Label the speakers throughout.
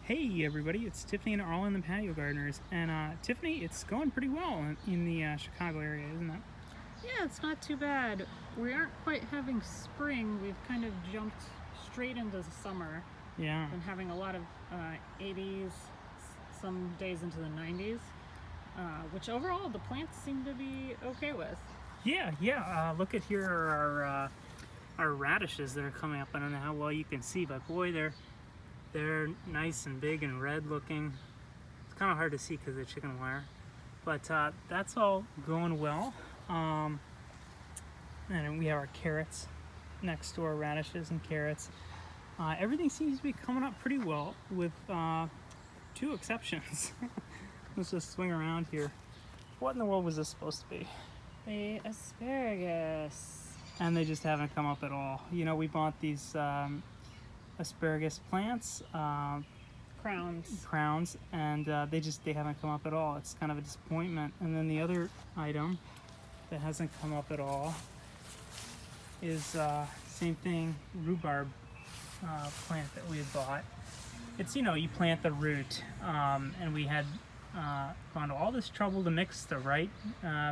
Speaker 1: Hey everybody, it's Tiffany and Arlen the Patio Gardeners. And Tiffany, it's going pretty well in the Chicago area, isn't it?
Speaker 2: Yeah, it's not too bad. We aren't quite having spring. We've kind of jumped straight into the summer.
Speaker 1: Yeah.
Speaker 2: Been having a lot of 80s, some days into the 90s, which overall the plants seem to be okay with.
Speaker 1: Yeah. Look at here are our radishes that are coming up. I don't know how well you can see, but boy, they're nice and big and red looking. It's kind of hard to see because of the chicken wire, but that's all going well. And then we have our carrots next to our radishes and carrots. Everything seems to be coming up pretty well with two exceptions. Let's just swing around here. What in the world was this supposed to be?
Speaker 2: The asparagus.
Speaker 1: And they just haven't come up at all. You know, we bought these asparagus plants, crowns, and they haven't come up at all. It's kind of a disappointment. And then the other item that hasn't come up at all is same thing, rhubarb plant that we had bought. It's, you know, you plant the root, and we had gone to all this trouble to mix the right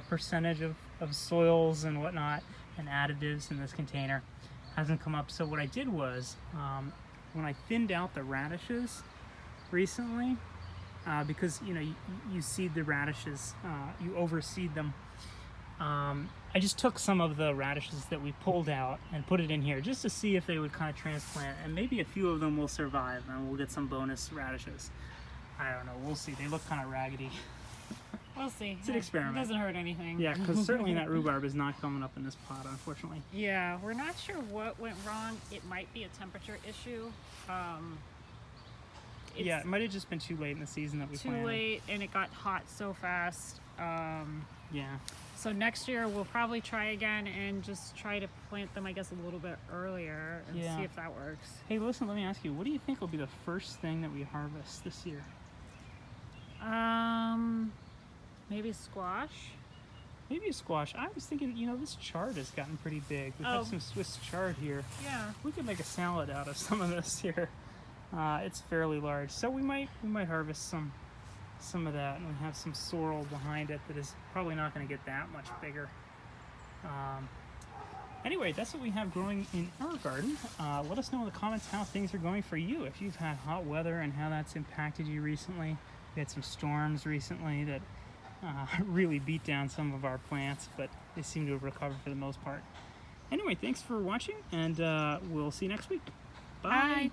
Speaker 1: percentage of soils and whatnot and additives in this container. Hasn't come up. So what I did was, when I thinned out the radishes recently, because you know you seed the radishes, you overseed them. I just took some of the radishes that we pulled out and put it in here just to see if they would kind of transplant, and maybe a few of them will survive and we'll get some bonus radishes. I don't know, we'll see. They look kind of raggedy.
Speaker 2: We'll see.
Speaker 1: It's an experiment.
Speaker 2: It doesn't hurt anything.
Speaker 1: Yeah, because certainly that rhubarb is not coming up in this pot, unfortunately.
Speaker 2: Yeah, we're not sure what went wrong. It might be a temperature issue.
Speaker 1: Yeah, it might have just been too late in the season that we planted.
Speaker 2: Too late, and it got hot so fast.
Speaker 1: Yeah.
Speaker 2: So next year we'll probably try again and just try to plant them, I guess, a little bit earlier and see if that works.
Speaker 1: Hey, listen, let me ask you, what do you think will be the first thing that we harvest this year?
Speaker 2: Maybe squash.
Speaker 1: Maybe a squash. I was thinking, you know, this chard has gotten pretty big. We have some Swiss chard here.
Speaker 2: Yeah.
Speaker 1: We could make a salad out of some of this here. It's fairly large, so we might harvest some of that, and we have some sorrel behind it that is probably not going to get that much bigger. Anyway, that's what we have growing in our garden. Let us know in the comments how things are going for you. If you've had hot weather and how that's impacted you recently. We had some storms recently that really beat down some of our plants, but they seem to have recovered for the most part. Anyway, thanks for watching, and we'll see you next week. Bye.
Speaker 2: Bye.